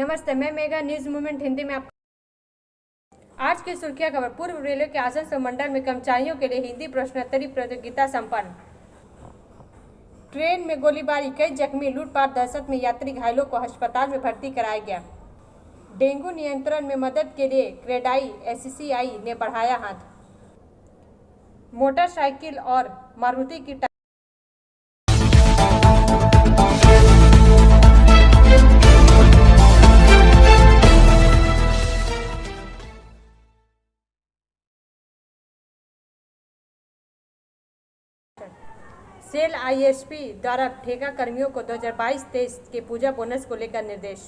नमस्ते, मैं mega news movement Hindi में आप। आज की सुर्खियां खबर। पूर्व रेलवे के आसनसोल मंडल में कर्मचारियों के लिए हिंदी प्रश्नोत्तरी प्रतियोगिता संपन्न। ट्रेन में गोलीबारी, कई जख्मी, लूटपाट, दहशत में यात्री, घायलों को अस्पताल में भर्ती कराया गया। डेंगू नियंत्रण में मदद के लिए क्रेडाई एससीआई ने बढ़ाया हाथ। मोटरसाइकिल और मारुति की सेल आईएसपी द्वारा ठेका कर्मियों को 2022-23 के पूजा बोनस को लेकर निर्देश।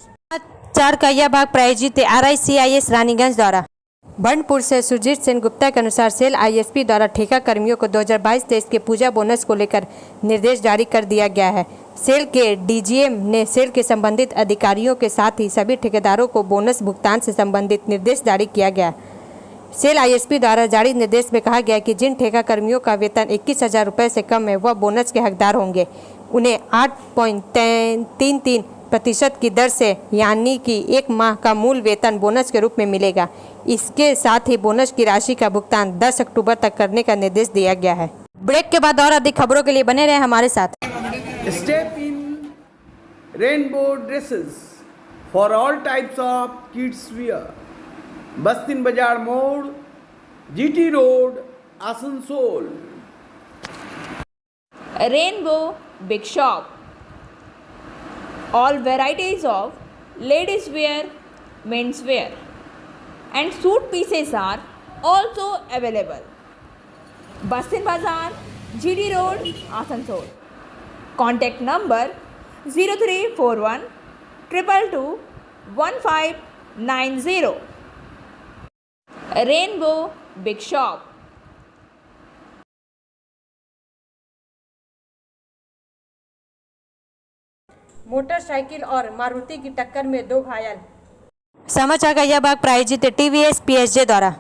4 का यह भाग प्रायोजित RICIS रानीगंज द्वारा। बर्नपुर से सुरजीत सेन गुप्ता के अनुसार सेल आईएसपी द्वारा ठेका कर्मियों को 2022-23 के पूजा बोनस को लेकर निर्देश जारी कर दिया गया है। सेल के डीजीएम ने सेल के संबंधित अधिकारियों के साथ ही सभी ठेकेदारों को बोनस भुगतान से संबंधित निर्देश जारी किया गया। सेल आईएसपी द्वारा जारी निर्देश में कहा गया कि जिन ठेका कर्मियों का वेतन 21,000 रुपये से कम है वह बोनस के हकदार होंगे। उन्हें 8.33% की दर से यानी कि 1 माह का मूल वेतन बोनस के रूप में मिलेगा। इसके साथ ही बोनस की राशि का भुगतान 10 अक्टूबर तक करने का निर्देश दिया गया है। ब्रेक के बाद और अधिक खबरों के लिए बने रहे हमारे साथ। Step in rainbow dresses for all types of kids wear. बस्तिन बाजार मोड़, GT road, Asansol. Rainbow Big Shop. All varieties of ladies wear, men's wear and suit pieces are also available. Bastin Bazaar, GD Road, Asansol. Contact number 0341 222 1590. Rainbow Big Shop. Motorcycle और मारुति की टक्कर में 2 घायल। समाचार का यह भाग प्रायोजित TVS PSJ द्वारा।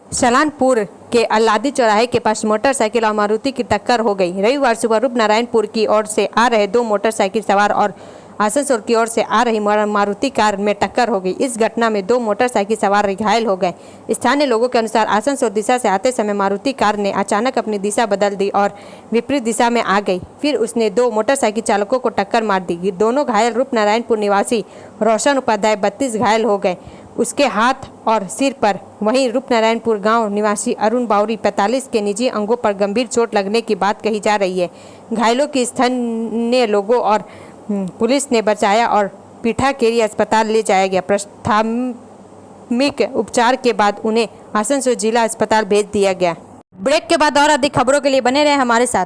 सलानपुर के अल्लादी चौराहे के पास मोटरसाइकिल और मारुति की टक्कर हो गई। रविवार सुबह रूपनारायणपुर की ओर से आ रहे 2 मोटरसाइकिल सवार और आसनसोल की ओर से आ रही मारुति कार में टक्कर हो गई। इस घटना में 2 मोटरसाइकिल सवार घायल हो गए। स्थानीय लोगों के अनुसार आसनसोल दिशा से आते समय मारुति कार ने अचानक अपनी दिशा बदल दी और विपरीत दिशा में आ गई। फिर उसने 2 मोटरसाइकिल चालकों को टक्कर मार दी। दोनों घायल रूपनारायणपुर निवासी रोशन उपाध्याय 32 घायल हो गए, उसके हाथ और सिर पर। वहीं रूपनारायणपुर गांव निवासी अरुण बावरी 45 के निजी अंगों पर गंभीर चोट लगने की बात कही जा रही है। घायलों की स्थानीय लोगों और पुलिस ने बचाया और पीठाकेरी अस्पताल ले जाया गया। प्राथमिक उपचार के बाद उन्हें आसनसोल जिला अस्पताल भेज दिया गया। ब्रेक के बाद और अधिक खबरों के लिए बने रहे हमारे साथ।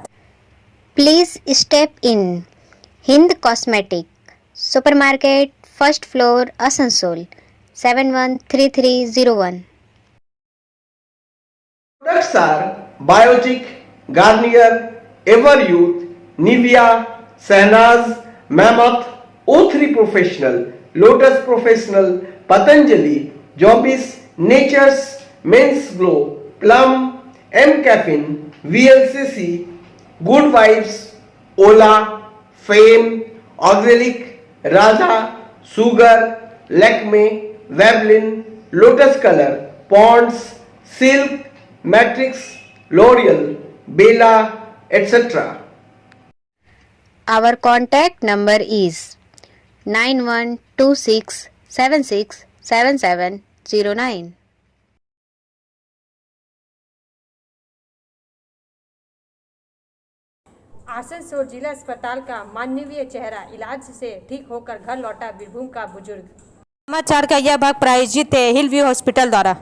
Please step in Hind cosmetic supermarket, first floor, Asansol 713301. Products are Biotic, Garnier, Everyouth, Nivea, Sahnaz, Mammoth, O3 Professional, Lotus Professional, Patanjali, Jobis, Nature's, Men's Glow, Plum, M Caffeine, VLCC, Good Vibes, Ola, Fame, Auxilic, Raja, Sugar, Lakme, Vavlin, Lotus Color, Ponds, Silk, Matrix, L'Oreal, Bella, etc. Our contact number is 9126767709. Asansol जिला अस्पताल का मानवीय चेहरा, इलाज से ठीक होकर घर लौटा बीरभूम का बुजुर्ग। समाचार का यह भाग प्रायोजित है हिलव्यू हॉस्पिटल द्वारा।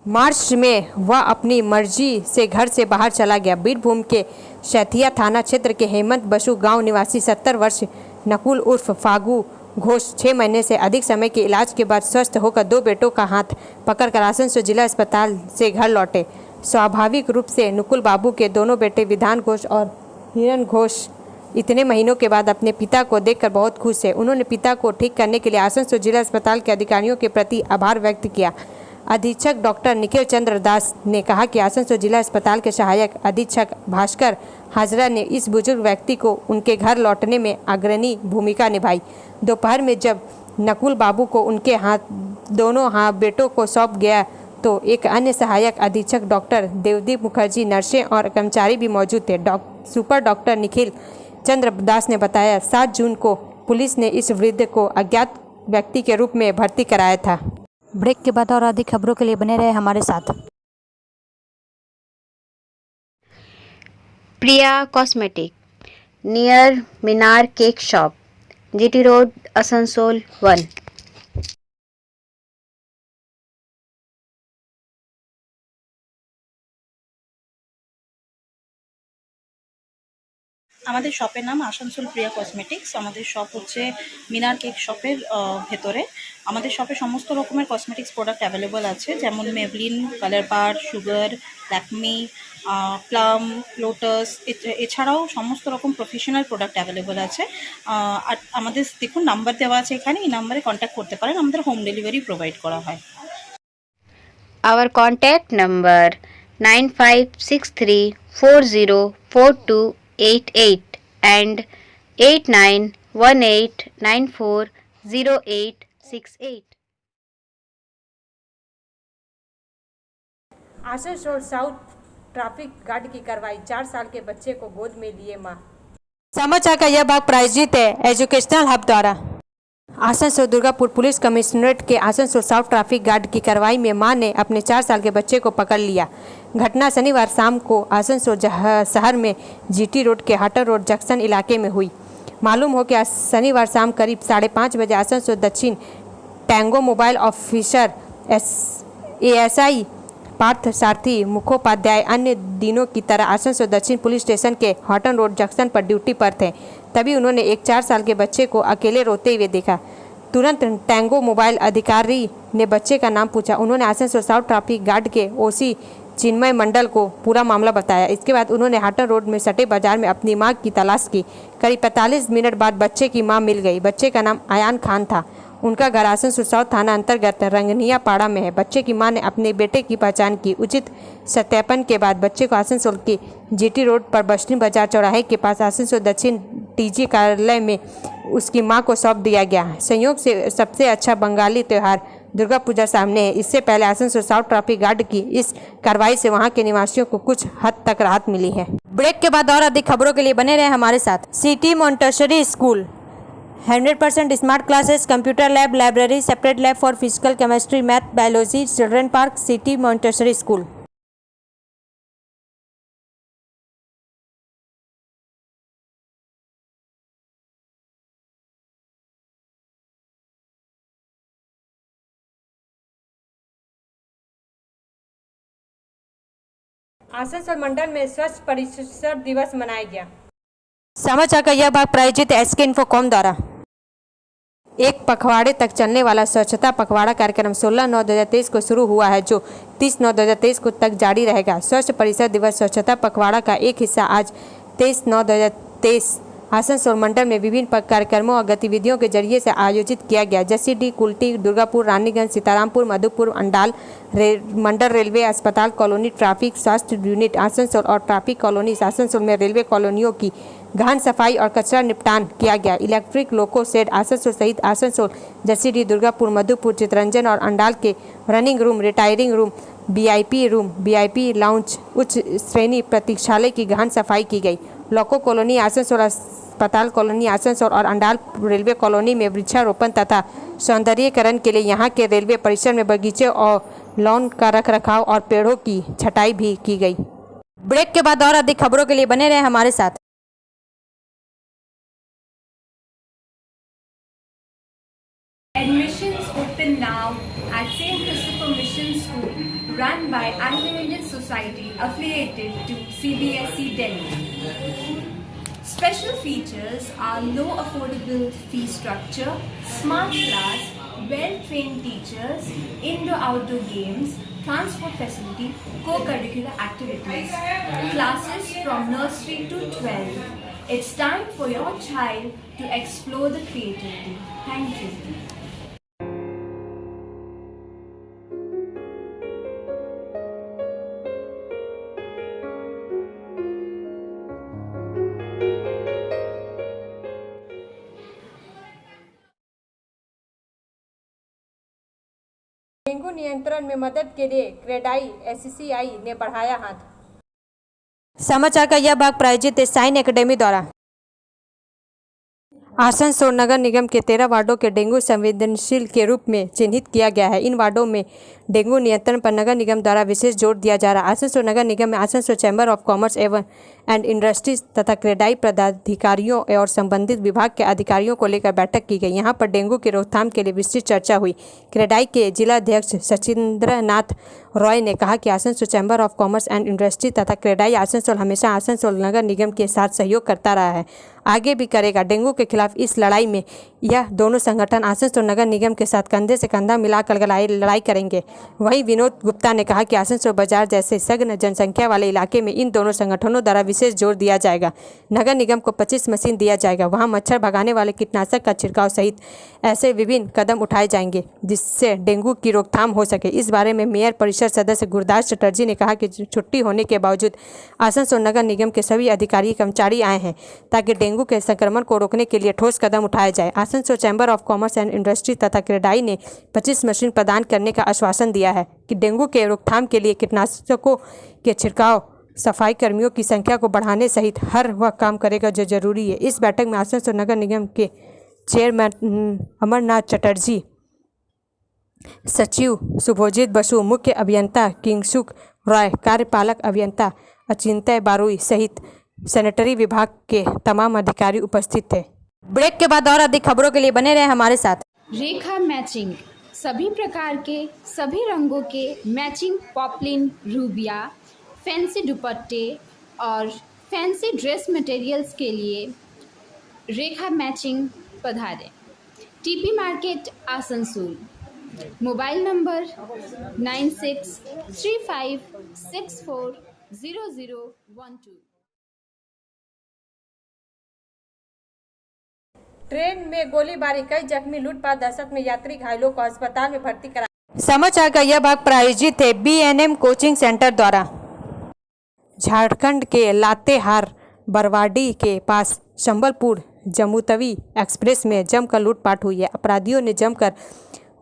मार्च में वह अपनी मर्जी से घर से बाहर चला गया। बीरभूम के शैथिया थाना क्षेत्र के हेमंत बसु गांव निवासी 70 वर्ष नकुल उर्फ फागू घोष 6 महीने से अधिक समय के इलाज के बाद स्वस्थ होकर 2 बेटों का हाथ पकड़कर आसनसोल जिला अस्पताल से घर लौटे। स्वाभाविक रूप से नकुल बाबू के दोनों बेटे विधान घोष और हिरण घोष इतने महीनों के बाद अपने पिता को देखकर बहुत खुश है। उन्होंने पिता को ठीक करने के लिए आसनसोल जिला अस्पताल के अधिकारियों के प्रति आभार व्यक्त किया। अधीक्षक डॉक्टर निखिल चंद्र दास ने कहा कि आसनसोल जिला अस्पताल के सहायक अधीक्षक भास्कर हाजरा ने इस बुजुर्ग व्यक्ति को उनके घर लौटने में अग्रणी भूमिका निभाई। दोपहर में जब नकुल बाबू को उनके दोनों हाथ बेटों को सौंप गया तो एक अन्य सहायक अधीक्षक डॉक्टर देवदीप मुखर्जी, नर्सें और कर्मचारी भी मौजूद थे। सुपर डॉक्टर निखिल चंद्र दास ने बताया 7 जून को पुलिस ने इस वृद्ध को अज्ञात व्यक्ति के रूप में भर्ती कराया था। ब्रेक के बाद और अधिक खबरों के लिए बने रहे हमारे साथ। Priya cosmetic near Minar cake shop, GT road, Asansol 1। আমাদের শপের নাম আসানসোল প্রিয়া কসমেটিক্স। আমাদের শপ হচ্ছে মিনার কেক শপের ভেতরে। আমাদের শপে সমস্ত রকমের কসমেটিক্স প্রোডাক্ট অ্যাভেলেবল আছে, যেমন মেবলিন, কালার বার, সুগার, ল্যাকমি, প্লাম, লোটাস, এছাড়াও সমস্ত রকম প্রফেশনাল প্রোডাক্ট অ্যাভেলেবল আছে। আর আমাদের দেখুন নাম্বার দেওয়া আছে এখানে, এই নাম্বারে কন্ট্যাক্ট করতে পারেন। আমাদের হোম ডেলিভারি প্রোভাইড করা হয়। Our contact number 9563404288 and 8918940868। Asansol south traffic guard की कार्रवाई, 4 साल के बच्चे को गोद में लिए मां। समाचार का यह भाग प्रायोजित है एजुकेशनल हब द्वारा। आसनसोल दुर्गापुर पुलिस कमिश्नरेट के आसनसोल साउथ ट्रैफिक गार्ड की कार्रवाई में मां ने अपने 4 साल के बच्चे को पकड़ लिया। घटना शनिवार शाम को आसनसोल शहर में जीटी रोड के हाटर रोड जंक्शन इलाके में हुई। मालूम हो कि शनिवार शाम करीब 5:30 बजे Asansol Dakshin tango mobile officer ASI Partha Sarathi Mukhopadhyay अन्य दिनों की तरह आसनसोल दक्षिण पुलिस स्टेशन के हॉटन रोड जंक्शन पर ड्यूटी पर थे। तभी उन्होंने एक 4 साल के बच्चे को अकेले रोते हुए देखा। तुरंत टैंगो मोबाइल अधिकारी ने बच्चे का नाम पूछा। उन्होंने आसनसोल साउथ ट्रैफिक गार्ड के ओसी चिन्मय मंडल को पूरा मामला बताया। इसके बाद उन्होंने हाटन रोड में सटे बाजार में अपनी मां की तलाश की। करीब 45 मिनट बाद बच्चे की मां मिल गई। बच्चे का नाम अयान खान था। उनका घर आसनसोल साउथ थाना अंतर्गत रंगनिया पाड़ा में है। बच्चे की मां ने अपने बेटे की पहचान की। उचित सत्यापन के बाद बच्चे को आसनसोल के जीटी रोड पर बस्ती बाजार चौराहे के पास आसनसोल दक्षिण टीजी कार्यालय में उसकी मां को सौंप दिया गया। संयोग से सबसे अच्छा बंगाली त्यौहार दुर्गा पूजा सामने है। इससे पहले आसनसोल साउथ ट्रैफिक गार्ड की इस कार्रवाई से वहां के निवासियों को कुछ हद तक राहत मिली है। ब्रेक के बाद और अधिक खबरों के लिए बने रहे हमारे साथ। City Montessori school 100% smart classes, computer lab, library, separate lab for physical, chemistry, math, biology, children park, city Montessori school. Asansol मंडल में स्वच्छ परिसर दिवस मनाया गया। समाचार का यह भाग प्रायोजित एसके इन्फोकॉम द्वारा। एक पखवाड़े तक चलने वाला स्वच्छता पखवाड़ा कार्यक्रम 16/9/2023 को शुरू हुआ है, जो 30/9/2023 को तक जारी रहेगा। स्वच्छ परिसर दिवस स्वच्छता पखवाड़ा का एक हिस्सा आज 23/9/2023 आसनसोल मंडल में विभिन्न कार्यक्रमों और गतिविधियों के जरिए से आयोजित किया गया। जसीडीह, कुल्टी, दुर्गापुर, रानीगंज, सीतारामपुर, मधुपुर, अंडाल, मंडल रेलवे अस्पताल कॉलोनी, ट्रैफिक स्वास्थ्य यूनिट आसनसोल और ट्रैफिक कॉलोनी आसनसोल में रेलवे कॉलोनियों की गहन सफाई और कचरा निपटान किया गया। इलेक्ट्रिक लोको शेड आसनसोल सहित आसनसोल, जसीडीह, दुर्गापुर, मधुपुर, चितरंजन और अंडाल के running room, retiring room, VIP room, VIP lounge, उच्च श्रेणी प्रतीक्षालय की गहन सफाई की गई। लोको कॉलोनी आसनसोल, अस्पताल कॉलोनी आसनसोल और अंडाल रेलवे कॉलोनी में वृक्षारोपण तथा सौंदर्यीकरण के लिए यहाँ के रेलवे परिसर में बगीचे और लॉन का रखरखाव और पेड़ों की छटाई भी की गई। ब्रेक के बाद और अधिक खबरों के लिए बने रहे हमारे साथ। Admissions open now at St. Christopher Mission School, run by Anglo-Indian Society affiliated to CBSE Delhi. Special features are low affordable fee structure, smart class, well-trained teachers, indoor-outdoor games, transport facility, co-curricular activities, classes from nursery to 12. It's time for your child to explore the creativity. Thank you. नियंत्रण में मदद के लिए CREDAI SCI ने बढ़ाया हाथ। समाचार का यह भाग प्रायोजित है साइन एकेडमी द्वारा। आसनसोल नगर निगम के 13 वार्डों के डेंगू संवेदनशील के रूप में चिन्हित किया गया है। इन वार्डों में डेंगू नियंत्रण पर नगर निगम द्वारा विशेष जोर दिया जा रहा है। आसनसोल नगर निगम में Asansol chamber of commerce and industries तथा क्रेडाई पदाधिकारियों और संबंधित विभाग के अधिकारियों को लेकर बैठक की गई। यहां पर डेंगू की रोकथाम के लिए विस्तृत चर्चा हुई। क्रेडाई के जिलाध्यक्ष सचिंद्र नाथ रॉय ने कहा कि Asansol chamber of commerce and industry तथा क्रेडाई आसनसोल हमेशा आसनसोल नगर निगम के साथ सहयोग करता रहा है, आगे भी करेगा। डेंगू के खिलाफ इस लड़ाई में यह दोनों संगठन आसनसोल नगर निगम के साथ कंधे से कंधा मिलाकर लड़ाई करेंगे। वहीं विनोद गुप्ता ने कहा कि आसनसोल बाजार जैसे सघन जनसंख्या वाले इलाके में इन दोनों संगठनों द्वारा विशेष जोर दिया जाएगा। नगर निगम को 25 मशीन दिया जाएगा। वहां मच्छर भगाने वाले कीटनाशक का छिड़काव सहित ऐसे विभिन्न कदम उठाए जाएंगे जिससे डेंगू की रोकथाम हो सके। इस बारे में मेयर परिषद सदस्य गुरदास चटर्जी ने कहा कि छुट्टी होने के बावजूद आसनसोल नगर निगम के सभी अधिकारी कर्मचारी आए हैं ताकि डेंगू के संक्रमण को रोकने के लिए ठोस कदम उठाया जाए। Asansol chamber of commerce and industry तथा क्रेडाई ने 25 मशीन प्रदान करने का आश्वासन दिया है कि डेंगू के रोकथाम के लिए कीटनाशकों के छिड़काव, सफाई कर्मियों की संख्या को बढ़ाने सहित हर वह काम करेगा जो जरूरी है। इस बैठक में आसनसोल नगर निगम के चेयरमैन अमरनाथ चटर्जी, सचिव शुभोजीत बसु, मुख्य अभियंता किंगसुख रॉय, कार्यपालक अभियंता अचिंत्य बारुई सहित सैनिटरी विभाग के तमाम अधिकारी उपस्थित थे। ब्रेक के बाद और अधिक खबरों के लिए बने रहे हमारे साथ। रेखा मैचिंग, सभी प्रकार के सभी रंगों के मैचिंग पॉपलिन, रूबिया, फैंसी दुपट्टे और फैंसी ड्रेस मटेरियल्स के लिए रेखा मैचिंग पधारें। TP market Asansol. Mobile number 9635640012। Train में गोलीबारी, कई जख्मी, लूटपाट, दहशत में यात्री, घायलों को अस्पताल में भर्ती करा। समाचार का यह भाग प्रायोजित है BNM कोचिंग सेंटर द्वारा। झारखंड के लातेहार बरवाडी के पास संबलपुर जम्मूतवी एक्सप्रेस में जमकर लूटपाट हुई है। अपराधियों ने जमकर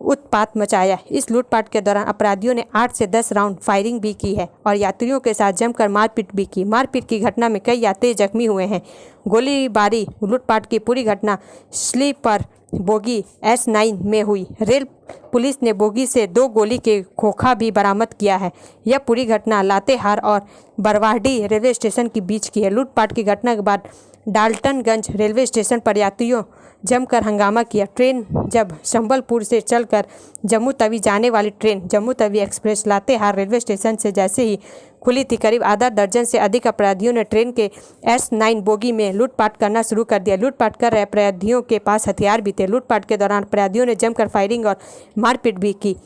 उत्पात मचाया। इस लूटपाट के दौरान अपराधियों ने 8 से 10 राउंड फायरिंग भी की है और यात्रियों के साथ जमकर मारपीट भी की। मारपीट की घटना में कई यात्री जख्मी हुए हैं। गोलीबारी लूटपाट की पूरी घटना स्लीपर बोगी S9 में हुई। रेल पुलिस ने बोगी से 2 गोली के खोखा भी बरामद किया है। यह पूरी घटना लातेहार और बरवाडी रेलवे स्टेशन के बीच की है। लूटपाट की घटना के बाद डाल्टनगंज रेलवे स्टेशन पर यात्रियों जमकर हंगामा किया। ट्रेन जब संबलपुर से चलकर जम्मू तवी जाने वाली train Jammu Tawi express Latehar railway station से जैसे ही खुली थी, करीब आधा दर्जन से अधिक अपराधियों ने ट्रेन के S9 बोगी में लूटपाट करना शुरू कर दिया। लूटपाट कर रहे अपराधियों के पास हथियार भी थे। लूटपाट के दौरान अपराधियों ने जमकर फायरिंग और मारपीट भी की।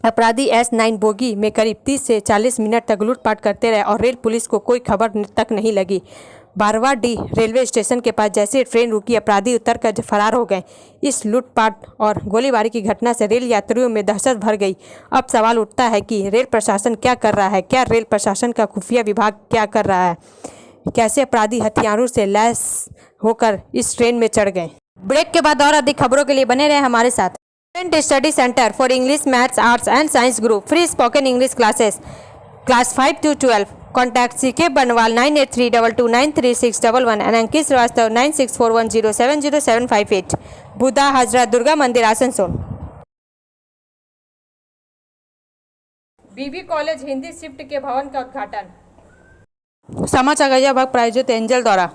अपराधी S9 बोगी में करीब 30 से 40 मिनट तक लूटपाट करते रहे और रेल पुलिस को कोई खबर तक नहीं लगी। बारवाडी रेलवे स्टेशन के पास जैसे ही ट्रेन रुकी, अपराधी उतरकर फरार हो गए। इस लूटपाट और गोलीबारी की घटना से रेल यात्रियों में दहशत भर गई। अब सवाल उठता है कि रेल प्रशासन क्या कर रहा है? क्या रेल प्रशासन का खुफिया विभाग क्या कर रहा है? कैसे अपराधी हथियारों से लैस होकर इस ट्रेन में चढ़ गए? ब्रेक के बाद और अधिक खबरों के लिए बने रहे हमारे साथ। Student study centre for English, maths, arts and science group, free spoken English classes, class 5 to 12। Contact CK बनवाल 9832293611 एंड अंकित श्रीवास्तव 9641070758। बुधा हाजरा दुर्गा मंदिर Asansol. BB college Hindi shift के भवन का उद्घाटन। समाचार का यह भाग प्रायोजित एंजल द्वारा।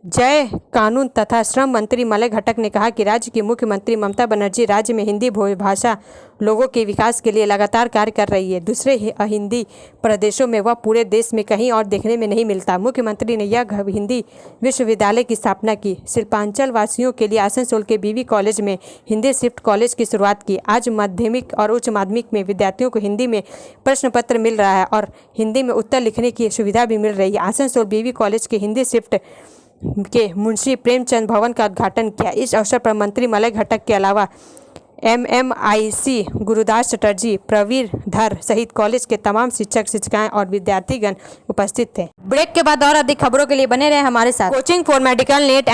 जय कानून तथा श्रम मंत्री मलय घटक ने कहा कि राज्य की मुख्यमंत्री ममता बनर्जी राज्य में हिंदी भाषा लोगों के विकास के लिए लगातार कार्य कर रही है। दूसरे हिंदी प्रदेशों में वह पूरे देश में कहीं और देखने में नहीं मिलता। मुख्यमंत्री ने यह हिंदी विश्वविद्यालय की स्थापना की। शिल्पांचल वासियों के लिए आसनसोल के BB कॉलेज में हिंदी शिफ्ट कॉलेज की शुरुआत की। आज माध्यमिक और उच्च माध्यमिक में विद्यार्थियों को हिंदी में प्रश्न पत्र मिल रहा है और हिंदी में उत्तर लिखने की सुविधा भी मिल रही है। आसनसोल BB कॉलेज के हिंदी शिफ्ट के मुंशी प्रेमचंद भवन का उद्घाटन किया। इस अवसर पर मंत्री मलय घटक के अलावा MMIC गुरुदास चटर्जी, प्रवीर धर सहित कॉलेज के तमाम शिक्षक, शिक्षिकाएं और विद्यार्थीगण उपस्थित थे। ब्रेक के बाद और अधिक खबरों के लिए बने रहे हमारे साथ। Coaching for medical NEET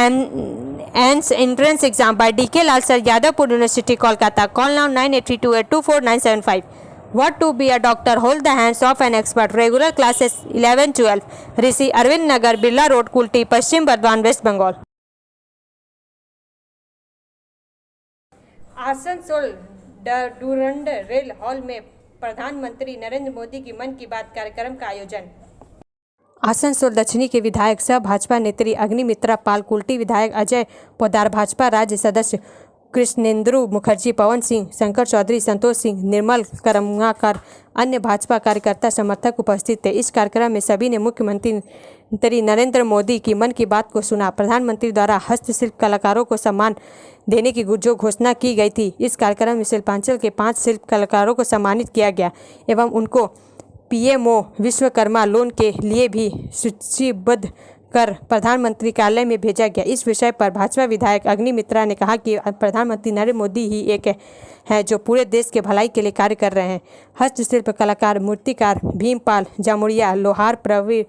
ends entrance exam by DK Lal Sir, Yadavpur University, Kolkata. Call now 9832824975. What to be a doctor? Hold the hands of an expert. Regular classes 11-12. Rishi Arvind Nagar, Birla Road, Kulti, Paschim Bardwan, West Bengal. Asansol Durand rail hall में प्रधानमंत्री नरेंद्र मोदी की मन की बात कार्यक्रम का आयोजन। आसनसोल दक्षिणी के विधायक सह भाजपा नेत्री अग्निमित्रा पाल, कुल्टी विधायक अजय पोदार, भाजपा राज्य सदस्य कृष्णेंद्रु मुखर्जी, पवन सिंह, शंकर चौधरी, संतोष सिंह, निर्मल करमनाकर, अन्य भाजपा कार्यकर्ता समर्थक उपस्थित थे। इस कार्यक्रम में सभी ने मुख्यमंत्री नरेंद्र मोदी की मन की बात को सुना। प्रधानमंत्री द्वारा हस्तशिल्प कलाकारों को सम्मान देने की जो घोषणा की गई थी, इस कार्यक्रम में शिल्पांचल के 5 शिल्प कलाकारों को सम्मानित किया गया एवं उनको PMO विश्वकर्मा लोन के लिए भी सूचीबद्ध कर प्रधानमंत्री कार्यालय में भेजा गया। इस विषय पर भाजपा विधायक अग्निमित्रा ने कहा कि प्रधानमंत्री नरेंद्र मोदी ही एक है जो पूरे देश के भलाई के लिए कार्य कर रहे हैं। हस्तशिल्प कलाकार, मूर्तिकार भीमपाल जामुड़िया, लोहार प्रवीर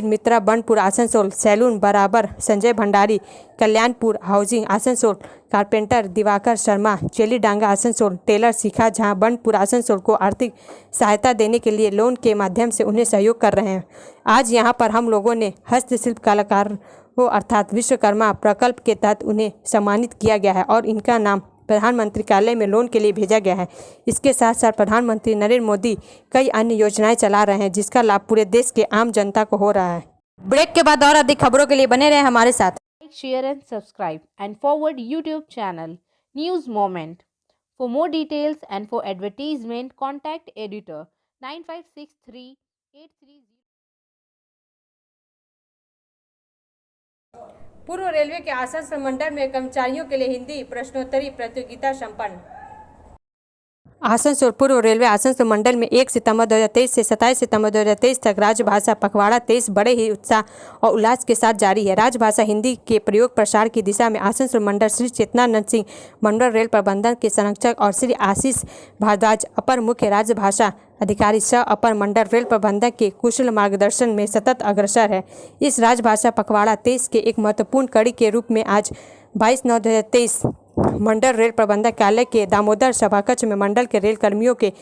मित्रा बनपुर आसनसोल, सैलून बराबर संजय भंडारी कल्याणपुर हाउसिंग आसनसोल, कारपेंटर दिवाकर शर्मा चेली डांगा आसनसोल, टेलर शिखा झा बनपुर आसनसोल को आर्थिक सहायता देने के लिए लोन के माध्यम से उन्हें सहयोग कर रहे हैं। आज यहां पर हम लोगों ने हस्तशिल्प कलाकारों अर्थात विश्वकर्मा प्रकल्प के तहत उन्हें सम्मानित किया गया है और इनका नाम प्रधानमंत्री कार्यालय में लोन के लिए भेजा गया है। इसके साथ साथ प्रधानमंत्री नरेंद्र मोदी कई अन्य योजनाएं चला रहे हैं जिसका लाभ पूरे देश के आम जनता को हो रहा है। ब्रेक के बाद और अधिक खबरों के लिए बने रहे हमारे साथ। Share and subscribe and forward YouTube channel News Moment. For more details and for advertisement, contact editor 956383. पूर्व रेलवे के आसनसोल मंडल में कर्मचारियों के लिए हिंदी प्रश्नोत्तरी प्रतियोगिता संपन्न। आसनसोल पूर्व रेलवे आसनसोल मंडल में 1 सितंबर 2023 से 27 सितंबर 2023 तक राजभाषा पखवाड़ा 23 बड़े ही उत्साह और उल्लास के साथ जारी है। राजभाषा हिंदी के प्रयोग प्रसार की दिशा में आसनसोल मंडल श्री चेतनानंद सिंह मंडल रेल प्रबंधन के संरक्षक और श्री आशीष भारद्वाज अपर मुख्य राजभाषा अधिकारी सह अपर मंडल रेल प्रबंधक के कुशल मार्गदर्शन में सतत अग्रसर है। इस राजभाषा पखवाड़ा 23 के एक महत्वपूर्ण कड़ी के रूप में आज 22/9/2023 मंडल रेल प्रबंधक कार्यालय के दामोदर सभाकक्ष में मंडल के रेल कर्मियों के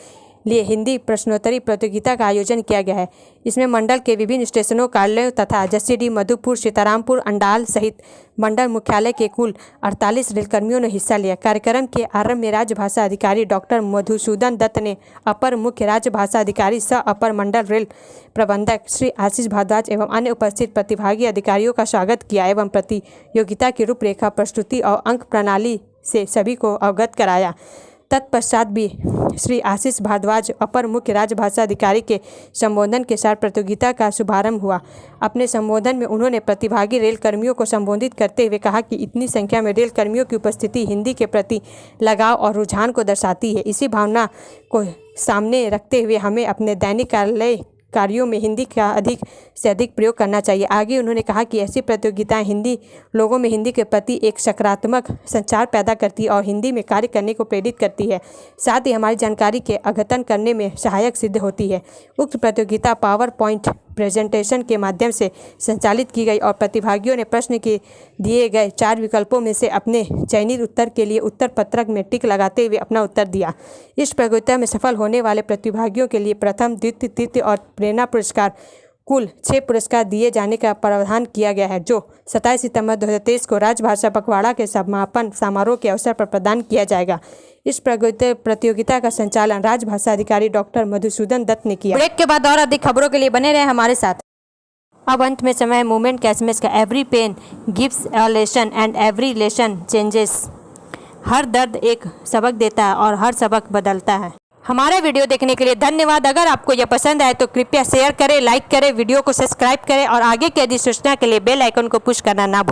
लिए हिंदी प्रश्नोत्तरी प्रतियोगिता का आयोजन किया गया है। इसमें मंडल के विभिन्न स्टेशनों, कार्यालयों तथा जसीडीह, मधुपुर, सीतारामपुर, अंडाल सहित मंडल मुख्यालय के कुल 48 रेलकर्मियों ने हिस्सा लिया। कार्यक्रम के आरंभ में राजभाषा अधिकारी डॉक्टर मधुसूदन दत्त ने अपर मुख्य राजभाषा अधिकारी सह अपर मंडल रेल प्रबंधक श्री आशीष भारद्वाज एवं अन्य उपस्थित प्रतिभागी अधिकारियों का स्वागत किया एवं प्रतियोगिता की रूपरेखा, प्रस्तुति और अंक प्रणाली से सभी को अवगत कराया। तत्पश्चात भी श्री आशीष भारद्वाज अपर मुख्य राजभाषा अधिकारी के संबोधन के साथ प्रतियोगिता का शुभारंभ हुआ। अपने संबोधन में उन्होंने प्रतिभागी रेल कर्मियों को संबोधित करते हुए कहा कि इतनी संख्या में रेल कर्मियों की उपस्थिति हिंदी के प्रति लगाव और रुझान को दर्शाती है। इसी भावना को सामने रखते हुए हमें अपने दैनिक कार्यों में हिंदी का अधिक से अधिक प्रयोग करना चाहिए। आगे उन्होंने कहा कि ऐसी प्रतियोगिताएं हिंदी लोगों में हिंदी के प्रति एक सकारात्मक संचार पैदा करती है और हिंदी में कार्य करने को प्रेरित करती है, साथ ही हमारी जानकारी के अद्यतन करने में सहायक सिद्ध होती है। उक्त प्रतियोगिता पावर पॉइंट प्रेजेंटेशन के माध्यम से संचालित की गई और प्रतिभागियों ने प्रश्न के दिए गए 4 विकल्पों में से अपने चयनित उत्तर के लिए उत्तर पत्रक में टिक लगाते हुए अपना उत्तर दिया। इस प्रतियोगिता में सफल होने वाले प्रतिभागियों के लिए प्रथम, द्वितीय, तृतीय और प्रेरणा पुरस्कार कुल 6 पुरस्कार दिए जाने का प्रावधान किया गया है, जो 27 सितंबर 2023 को राजभाषा पखवाड़ा के समापन समारोह के अवसर पर प्रदान किया जाएगा। इस प्रतियोगिता का संचालन राजभाषा अधिकारी डॉक्टर मधुसूदन दत्त ने किया। ब्रेक के बाद और अधिक खबरों के लिए बने रहे हमारे साथ। अब अंत में समय मूवमेंट कैशमेस का। Every pain gives a lesson and every lesson changes. हर दर्द एक सबक देता है और हर सबक बदलता है। हमारा वीडियो देखने के लिए धन्यवाद। अगर आपको यह पसंद आए तो कृपया शेयर करें, लाइक करें, वीडियो को सब्सक्राइब करें और आगे की अधिसूचना के लिए बेल आइकन को पुश करना ना भूलें।